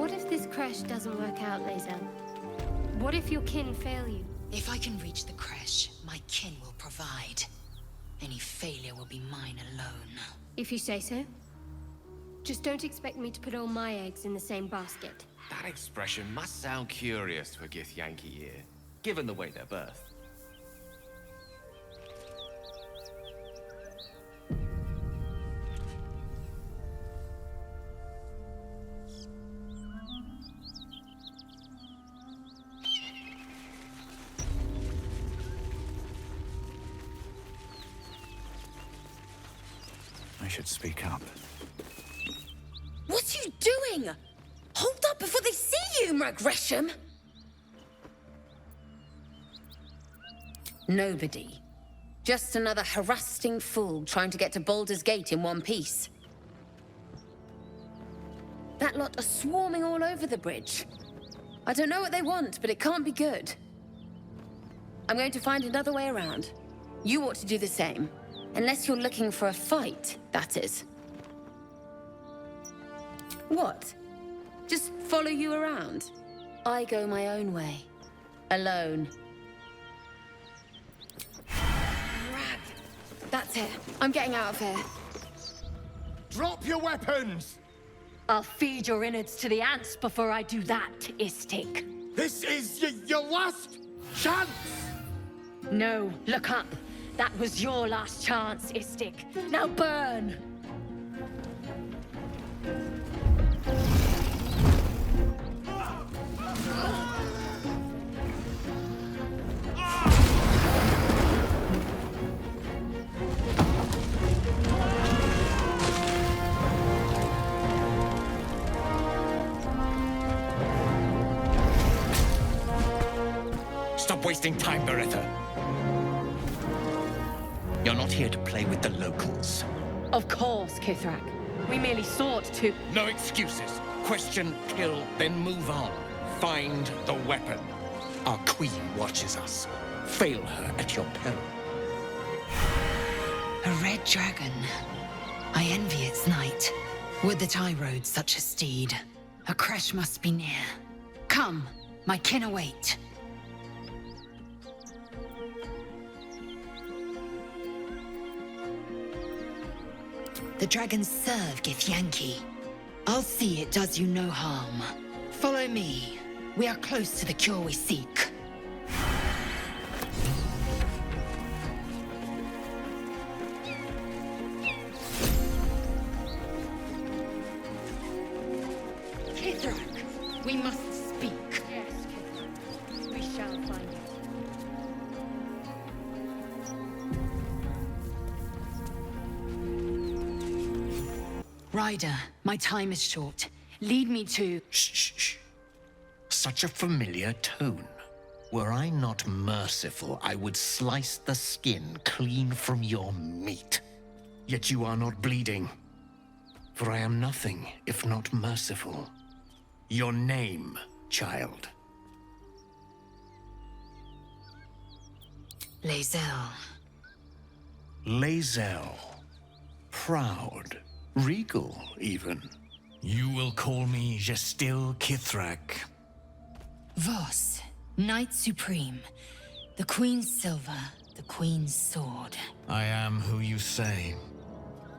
What if this crash doesn't work out, Lae'zel? What if your kin fail you? If I can reach the creche, my kin will provide. Any failure will be mine alone. If you say so. Just don't expect me to put all my eggs in the same basket. That expression must sound curious to a Githyanki ear, given the way they're birthed. I should speak up. What are you doing? Hold up before they see you, Gresham! Nobody. Just another harassing fool trying to get to Baldurs Gate in one piece. That lot are swarming all over the bridge. I don't know what they want, but it can't be good. I'm going to find another way around. You ought to do the same. Unless you're looking for a fight, that is. What? Just follow you around? I go my own way. Alone. Crap. That's it. I'm getting out of here. Drop your weapons! I'll feed your innards to the ants before I do that, Istik. This is your last chance! No, look up. That was your last chance, Istik. Now burn! Stop wasting time, Beretta. You're not here to play with the locals. Of course, Kithrak. We merely sought to... No excuses. Question, kill, then move on. Find the weapon. Our queen watches us. Fail her at your peril. A red dragon. I envy its knight. Would that I rode such a steed. A crash must be near. Come, my kin await. The dragons serve Githyanki. I'll see it does you no harm. Follow me. We are close to the cure we seek. Kithrak, we must speak. Yes, Kithrak. We shall find it. Ryder, my time is short. Lead me to... Shh, shh, shh. Such a familiar tone. Were I not merciful, I would slice the skin clean from your meat. Yet you are not bleeding. For I am nothing if not merciful. Your name, child. Lae'zel. Lae'zel. Proud. Regal, even. You will call me Gestil Kithrak. Voss, Knight Supreme. The Queen's silver, the Queen's sword. I am who you say.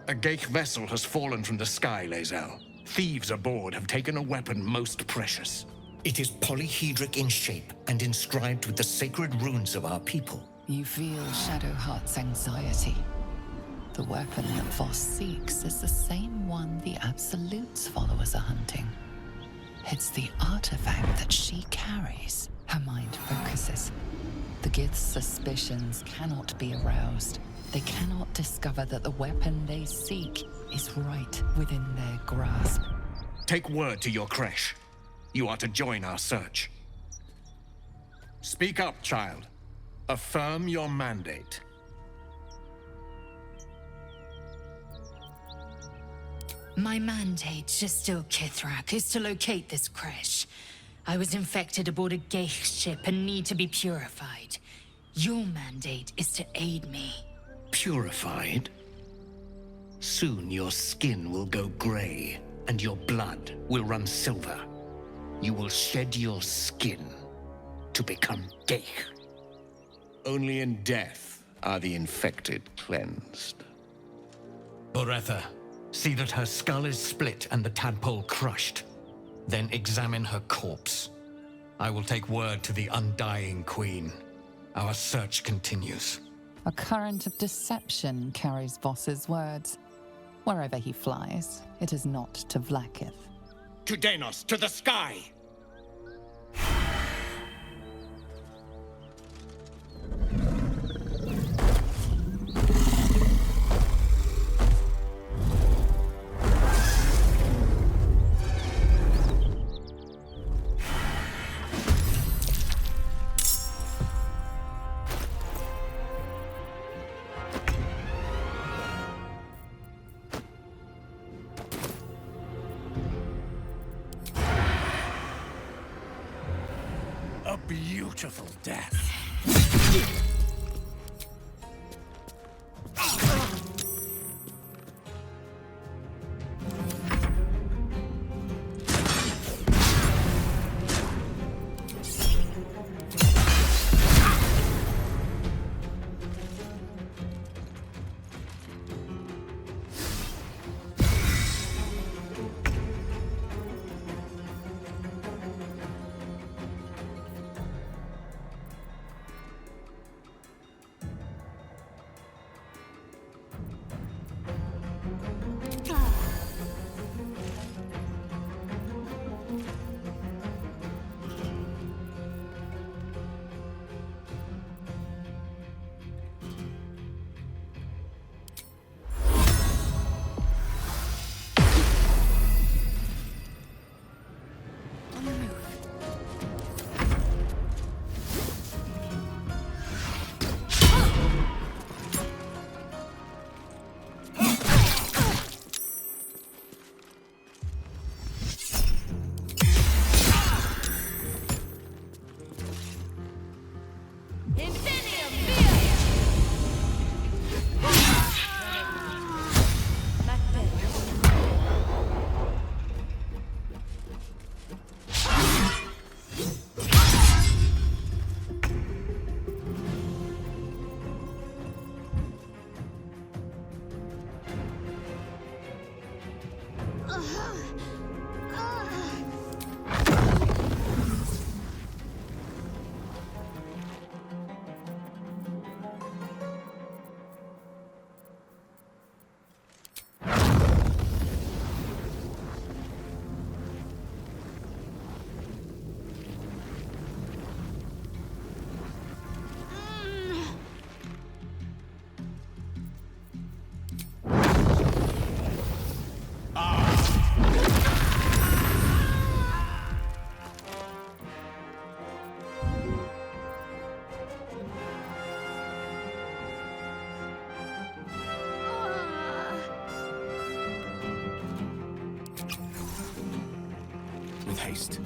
A Ghaik vessel has fallen from the sky, Lae'zel. Thieves aboard have taken a weapon most precious. It is polyhedric in shape and inscribed with the sacred runes of our people. You feel Shadowheart's anxiety. The weapon that Voss seeks is the same one the Absolute's followers are hunting. It's the artifact that she carries. Her mind focuses. The Gith's suspicions cannot be aroused. They cannot discover that the weapon they seek is right within their grasp. Take word to your creche. You are to join our search. Speak up, child. Affirm your mandate. My mandate, Gestil Kithrak, is to locate this creche. I was infected aboard a Ghaik ship and need to be purified. Your mandate is to aid me. Purified? Soon your skin will go gray, and your blood will run silver. you will shed your skin to become Gate. Only in death are the infected cleansed. Oretha, see that her skull is split and the tadpole crushed. Then examine her corpse. I will take word to the Undying Queen. Our search continues. A current of deception carries Voss's words. Wherever he flies, it is not to Vlaakith. To Denos, to the sky! A beautiful death. With haste.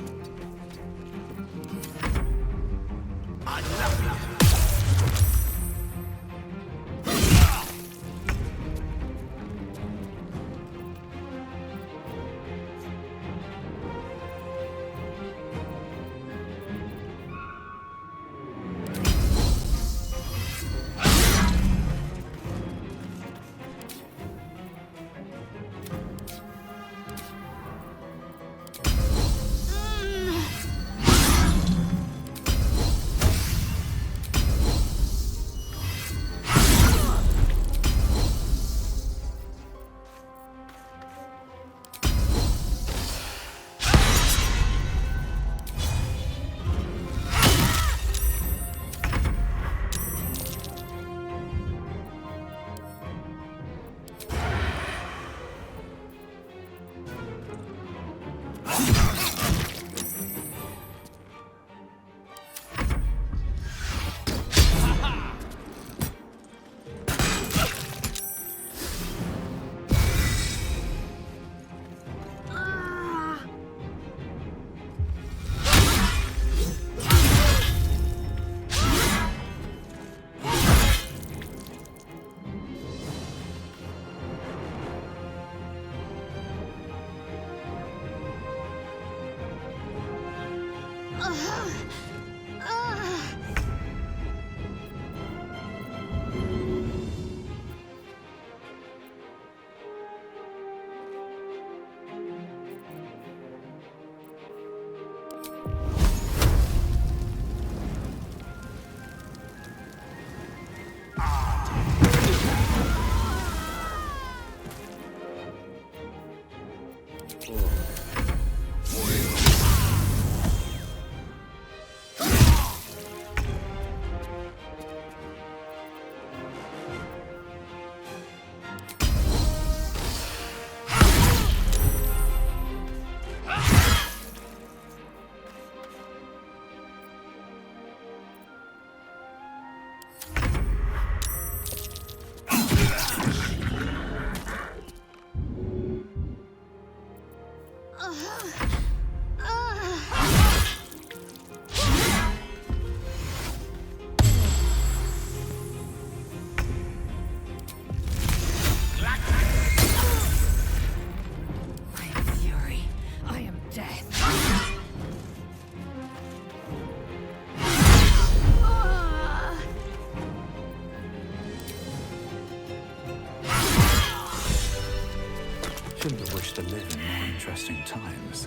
Shouldn't have wished to live in more interesting times.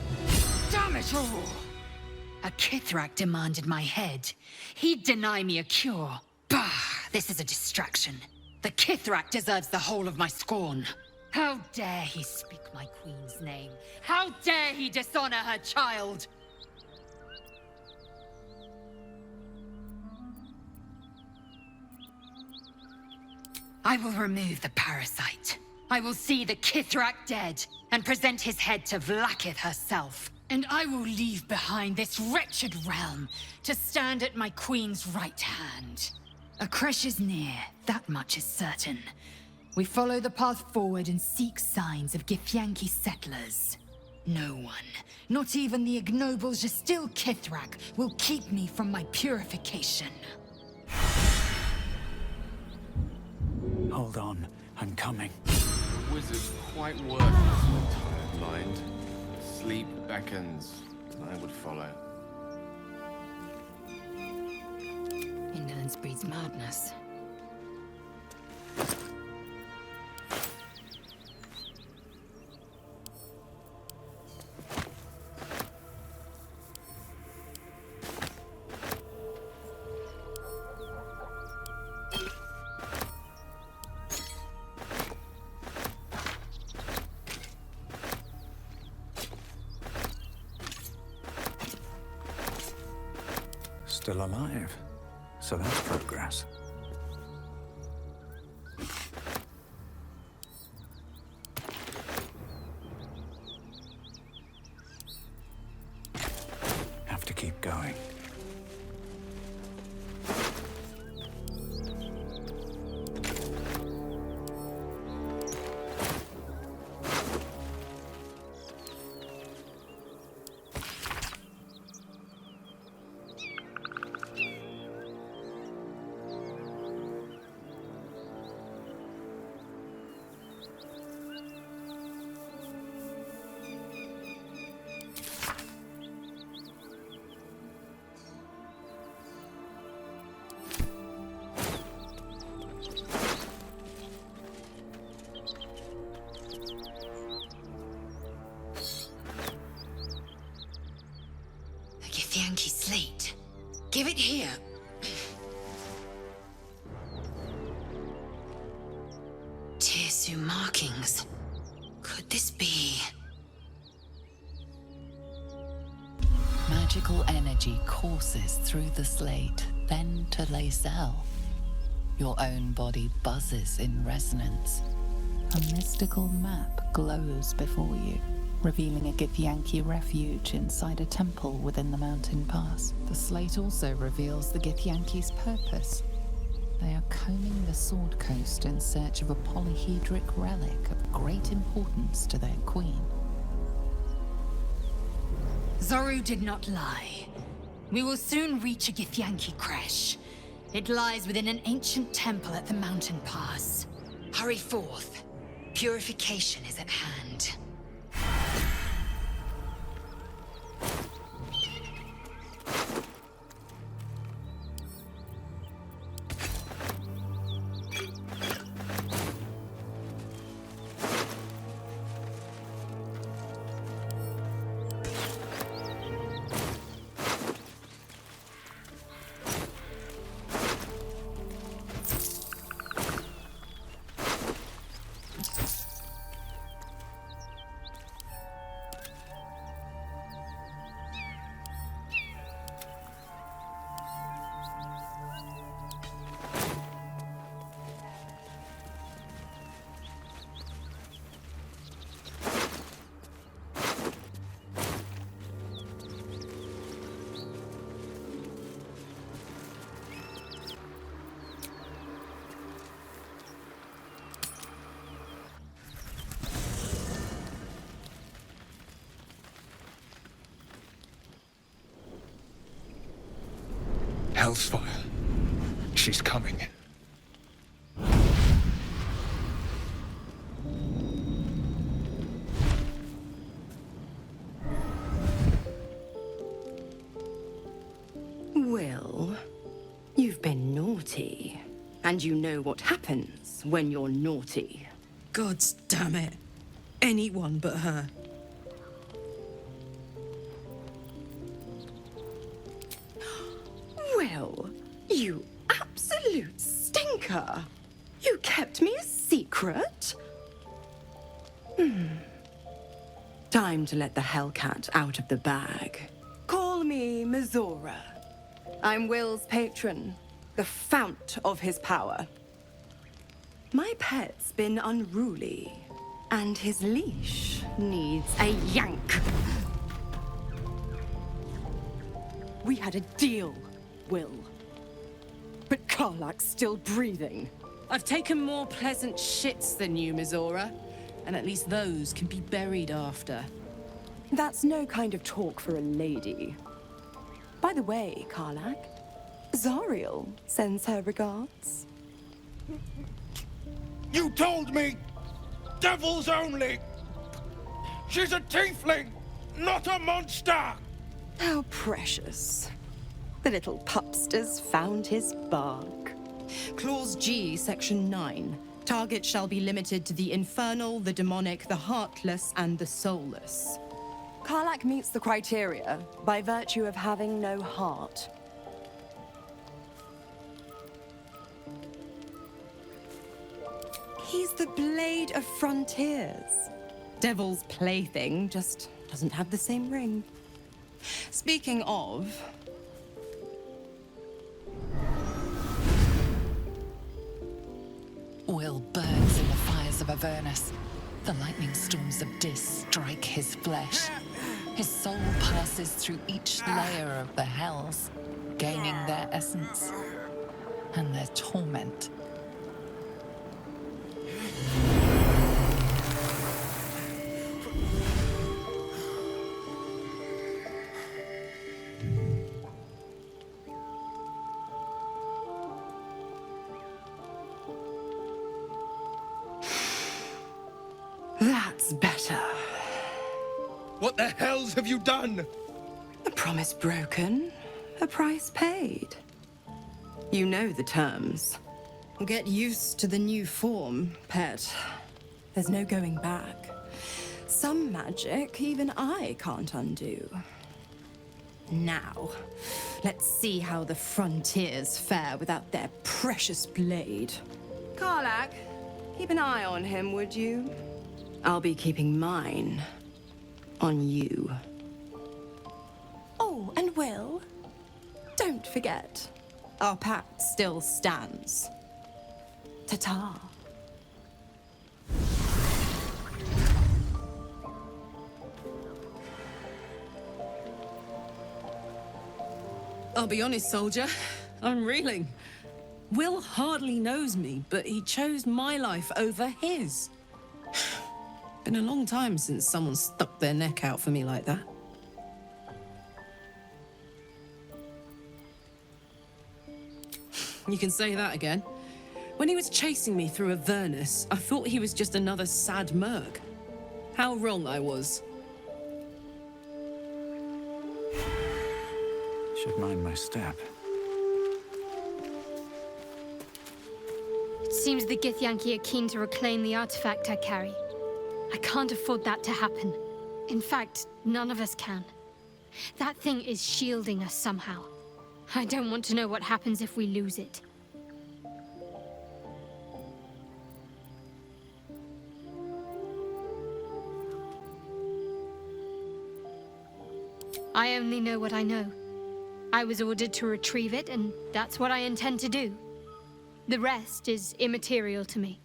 Damn it all! A Kithrak demanded my head. He'd deny me a cure. Bah! This is a distraction. The Kithrak deserves the whole of my scorn. How dare he speak my queen's name? How dare he dishonor her child? I will remove the parasite. I will see the Kithrak dead, and present his head to Vlaakith herself. And I will leave behind this wretched realm, to stand at my queen's right hand. Akresh is near, that much is certain. We follow the path forward and seek signs of Githyanki settlers. No one, not even the ignoble Gestil Kithrak, will keep me from my purification. Hold on, I'm coming. The wizard's quite worthless when tired mind. Sleep beckons. I would follow. Indolence breeds madness. Still alive. So that's progress. Have to keep going. Githyanki slate. Give it here. Tirsu markings. Could this be? Magical energy courses through the slate, then to Lae'zel. Your own body buzzes in resonance. A mystical map glows before you, revealing a Githyanki refuge inside a temple within the mountain pass. The slate also reveals the Githyanki's purpose. They are combing the Sword Coast in search of a polyhedric relic of great importance to their queen. Zoru did not lie. We will soon reach a Githyanki creche. It lies within an ancient temple at the mountain pass. Hurry forth. Purification is at hand. Hellsfire. She's coming. Will, you've been naughty. And you know what happens when you're naughty. Gods damn it. Anyone but her. Will, you absolute stinker. You kept me a secret? Time to let the Hellcat out of the bag. Call me Mizora. I'm Will's patron, the fount of his power. My pet's been unruly, and his leash needs a yank. We had a deal, Will. But Karlak's still breathing. I've taken more pleasant shits than you, Mizora. And at least those can be buried after. That's no kind of talk for a lady. By the way, Karlak, Zariel sends her regards. You told me! Devils only! She's a tiefling, not a monster! How precious. The little pupster's found his bark. Clause G, Section 9. Target shall be limited to the infernal, the demonic, the heartless, and the soulless. Karlak meets the criteria by virtue of having no heart. He's the Blade of Frontiers. Devil's plaything, just doesn't have the same ring. Speaking of... Will burns in the fires of Avernus. The lightning storms of Dis strike his flesh. His soul passes through each layer of the hells, gaining their essence and their torment. That's better. What the hells have you done? A promise broken, a price paid. You know the terms. Get used to the new form, Pet, there's no going back. Some magic even I can't undo. Now, let's see how the frontiers fare without their precious blade. Karlak, keep an eye on him, would you? I'll be keeping mine on you. Oh, and Will, don't forget, our pact still stands. Ta-ta. I'll be honest, soldier. I'm reeling. Will hardly knows me, but he chose my life over his. Been a long time since someone stuck their neck out for me like that. You can say that again. When he was chasing me through Avernus, I thought he was just another sad merc. How wrong I was. Should mind my step. It seems the Githyanki are keen to reclaim the artifact I carry. I can't afford that to happen. In fact, none of us can. That thing is shielding us somehow. I don't want to know what happens if we lose it. I only know what I know. I was ordered to retrieve it, and that's what I intend to do. The rest is immaterial to me.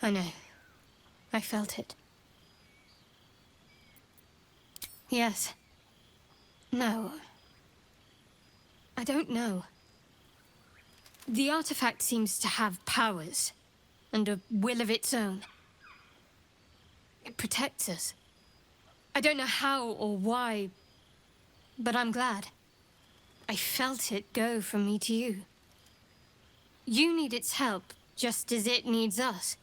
I know. I felt it. Yes. No. I don't know. The artifact seems to have powers, and a will of its own. It protects us. I don't know how or why, but I'm glad. I felt it go from me to you. You need its help, just as it needs us.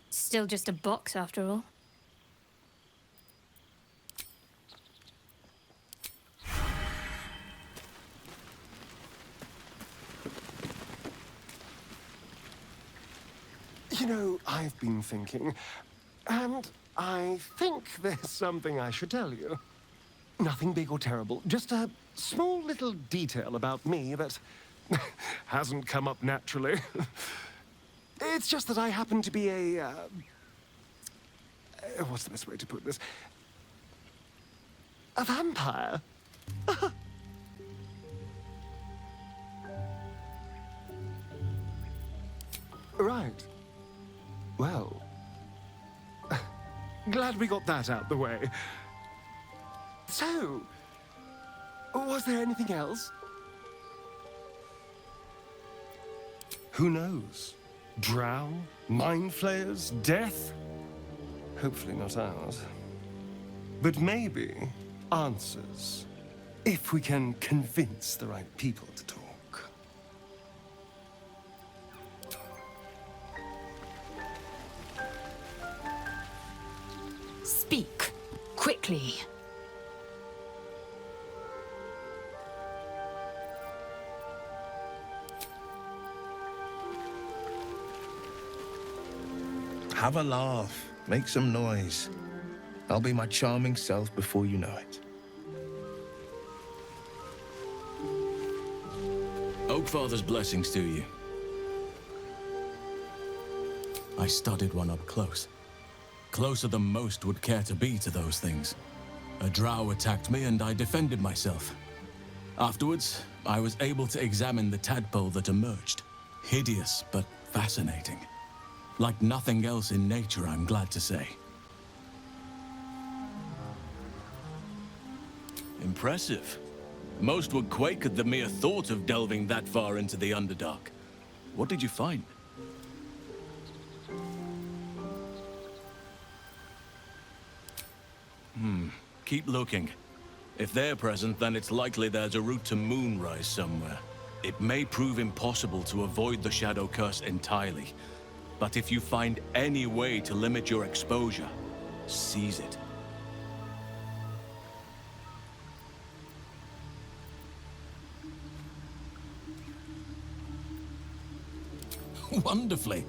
Still just a box, after all. You know, I've been thinking, and I think there's something I should tell you. Nothing big or terrible, just a small little detail about me that hasn't come up naturally. It's just that I happen to be a... what's the best way to put this? A vampire. Right. Well, glad we got that out the way. So, was there anything else? Who knows? Drow? Mind flayers? Death? Hopefully not ours. But maybe answers, if we can convince the right people to talk. Speak. Quickly. Have a laugh. Make some noise. I'll be my charming self before you know it. Oakfather's blessings to you. I studied one up close. Closer than most would care to be to those things. A drow attacked me and I defended myself. Afterwards, I was able to examine the tadpole that emerged. Hideous, but fascinating. Like nothing else in nature, I'm glad to say. Impressive. Most would quake at the mere thought of delving that far into the Underdark. What did you find? Keep looking. If they're present, then it's likely there's a route to Moonrise somewhere. It may prove impossible to avoid the Shadow Curse entirely, but if you find any way to limit your exposure, seize it. Wonderfully.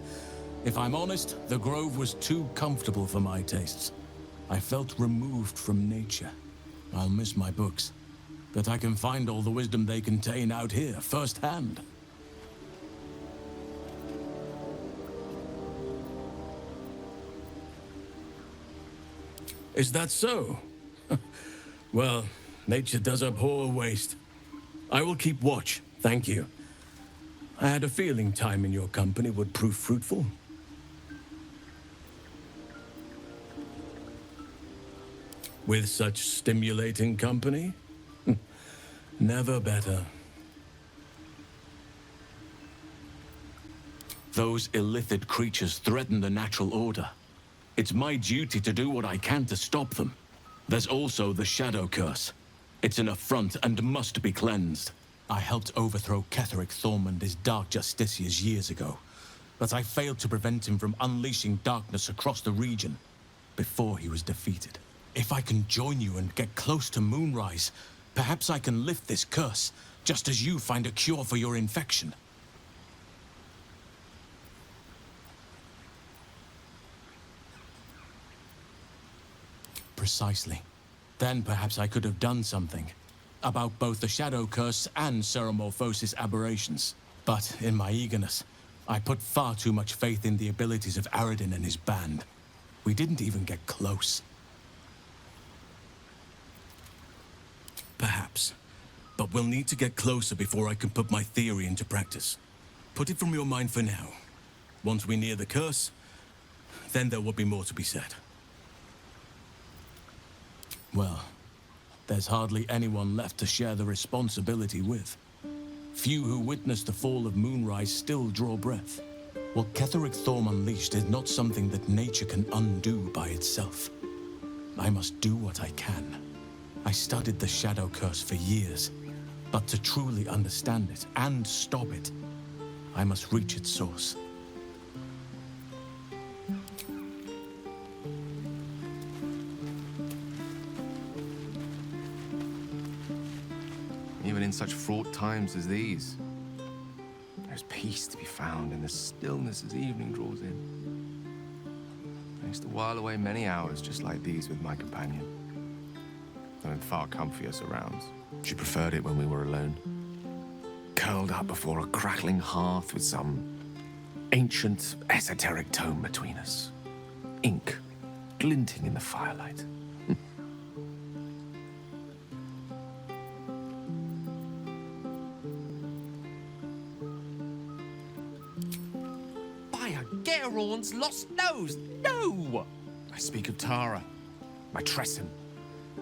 If I'm honest, the Grove was too comfortable for my tastes. I felt removed from nature. I'll miss my books, but I can find all the wisdom they contain out here, firsthand. Is that so? Well, nature does abhor waste. I will keep watch, thank you. I had a feeling time in your company would prove fruitful. With such stimulating company? Never better. Those illithid creatures threaten the natural order. It's my duty to do what I can to stop them. There's also the Shadow Curse. It's an affront and must be cleansed. I helped overthrow Ketheric Thorm and his Dark Justiciars years ago, but I failed to prevent him from unleashing darkness across the region before he was defeated. If I can join you and get close to Moonrise, perhaps I can lift this curse, just as you find a cure for your infection. Precisely. Then perhaps I could have done something about both the Shadow Curse and Ceremorphosis aberrations. But in my eagerness, I put far too much faith in the abilities of Aradin and his band. We didn't even get close. Perhaps. But we'll need to get closer before I can put my theory into practice. Put it from your mind for now. Once we near the curse, then there will be more to be said. Well, there's hardly anyone left to share the responsibility with. Few who witnessed the fall of Moonrise still draw breath. What Ketheric Thorm unleashed is not something that nature can undo by itself. I must do what I can. I studied the Shadow Curse for years, but to truly understand it and stop it, I must reach its source. Even in such fraught times as these, there's peace to be found in the stillness as evening draws in. I used to while away many hours just like these with my companion, though in far comfier surrounds. She preferred it when we were alone, curled up before a crackling hearth with some ancient, esoteric tome between us, ink glinting in the firelight. Geraorn's lost nose! No! I speak of Tara, my Tressim,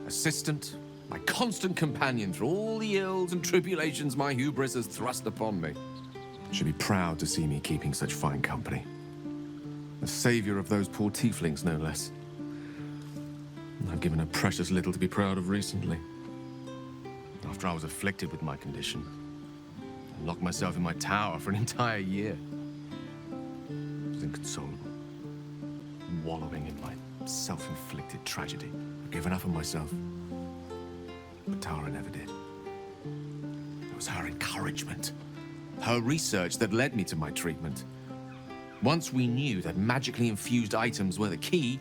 assistant, my constant companion through all the ills and tribulations my hubris has thrust upon me. She'd be proud to see me keeping such fine company. The savior of those poor tieflings, no less. And I've given her precious little to be proud of recently. After I was afflicted with my condition, and locked myself in my tower for an entire year. Inconsolable, wallowing in my self-inflicted tragedy. I've given up on myself, but Tara never did. It was her encouragement, her research that led me to my treatment. Once we knew that magically infused items were the key,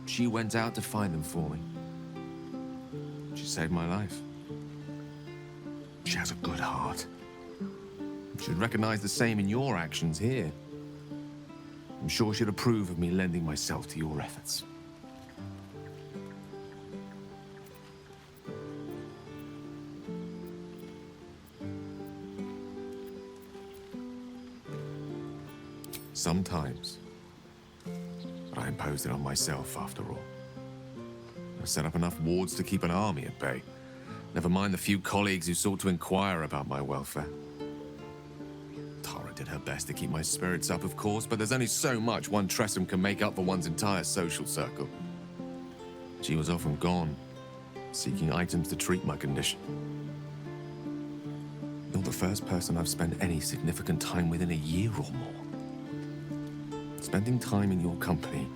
she went out to find them for me. She saved my life. She has a good heart. She'd recognize the same in your actions here. I'm sure she'd approve of me lending myself to your efforts. Sometimes. But I imposed it on myself after all. I set up enough wards to keep an army at bay. Never mind the few colleagues who sought to inquire about my welfare. Tara did her best to keep my spirits up, of course, but there's only so much one Tressum can make up for one's entire social circle. She was often gone, seeking items to treat my condition. You're the first person I've spent any significant time with in a year or more. Spending time in your company,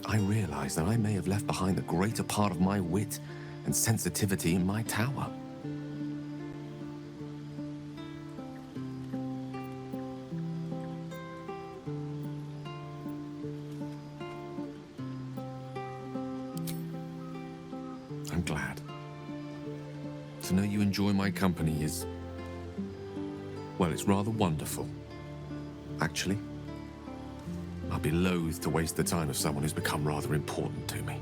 I realized that I may have left behind the greater part of my wit and sensitivity in my tower. I'm glad. To know you enjoy my company is... well, it's rather wonderful. Actually, I'd be loath to waste the time of someone who's become rather important to me.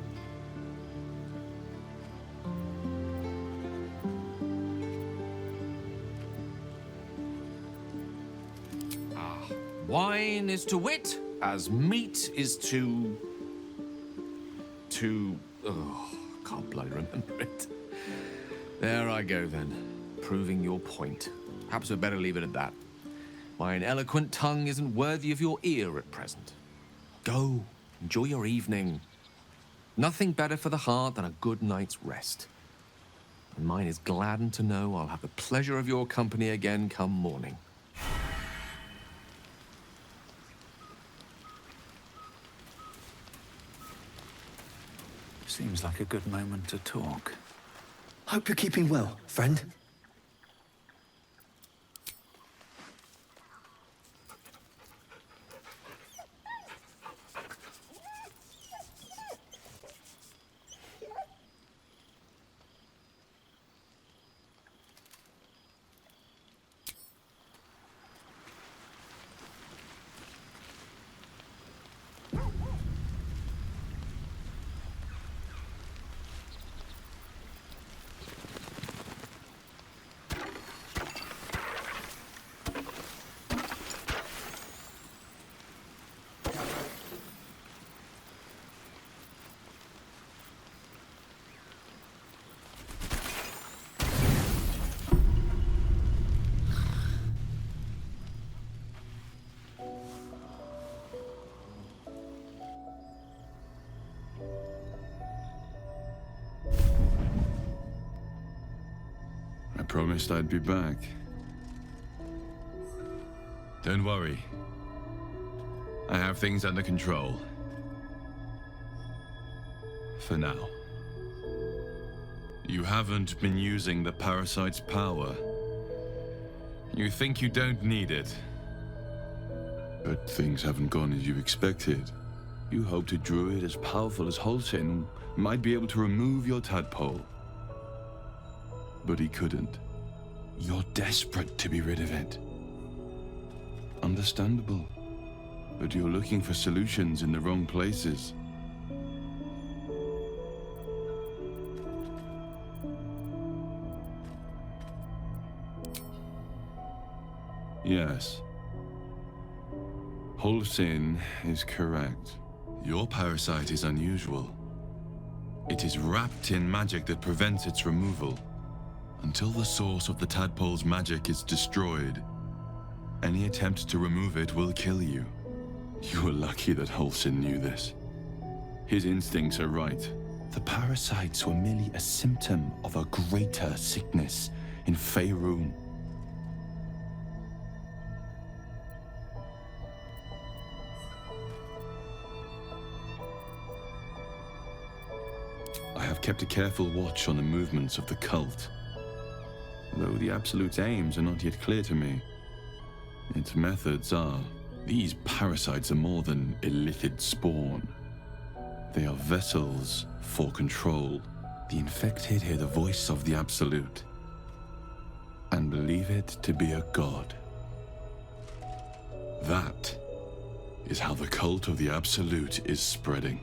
Wine is to wit as meat is to... oh, can't bloody remember it. There I go then, proving your point. Perhaps we'd better leave it at that. My ineloquent tongue isn't worthy of your ear at present. Go, enjoy your evening. Nothing better for the heart than a good night's rest. And mine is gladdened to know I'll have the pleasure of your company again come morning. Seems like a good moment to talk. Hope you're keeping well, friend. promised I'd be back. Don't worry. I have things under control. For now. You haven't been using the parasite's power. You think you don't need it. But things haven't gone as you expected. You hoped a druid as powerful as Holsin might be able to remove your tadpole. But he couldn't. You're desperate to be rid of it. Understandable. But you're looking for solutions in the wrong places. Yes. Holsin is correct. Your parasite is unusual. It is wrapped in magic that prevents its removal. Until the source of the tadpole's magic is destroyed, any attempt to remove it will kill you. You were lucky that Holsin knew this. His instincts are right. The parasites were merely a symptom of a greater sickness in Faerun. I have kept a careful watch on the movements of the cult. Though the Absolute's aims are not yet clear to me, its methods are. These parasites are more than illithid spawn. They are vessels for control. The infected hear the voice of the Absolute and believe it to be a god. That is how the cult of the Absolute is spreading.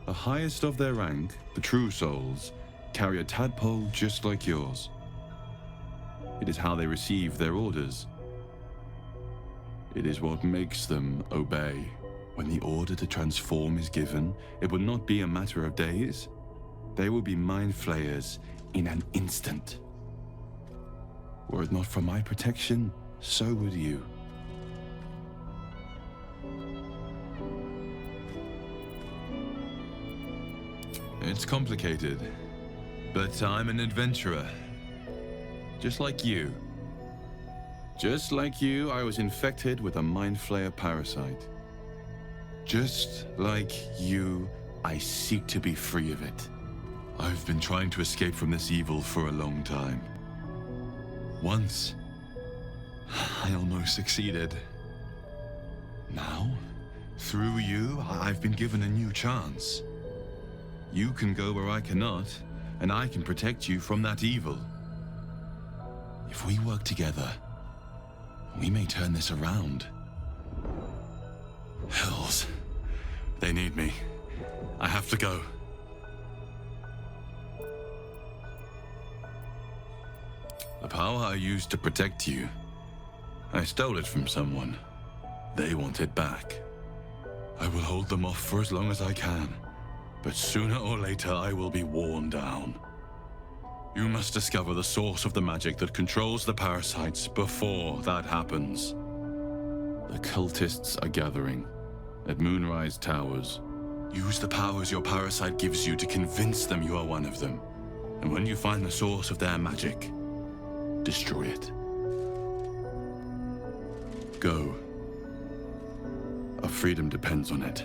The highest of their rank, the true souls, carry a tadpole just like yours. It is how they receive their orders. It is what makes them obey. When the order to transform is given, it will not be a matter of days. They will be mind flayers in an instant. Were it not for my protection, so would you. It's complicated, but I'm an adventurer. Just like you. Just like you, I was infected with a Mind Flayer parasite. Just like you, I seek to be free of it. I've been trying to escape from this evil for a long time. Once, I almost succeeded. Now, through you, I've been given a new chance. You can go where I cannot, and I can protect you from that evil. If we work together, we may turn this around. Hells. They need me. I have to go. The power I used to protect you, I stole it from someone. They want it back. I will hold them off for as long as I can, but sooner or later I will be worn down. You must discover the source of the magic that controls the parasites before that happens. The cultists are gathering at Moonrise Towers. Use the powers your parasite gives you to convince them you are one of them. And when you find the source of their magic, destroy it. Go. Our freedom depends on it.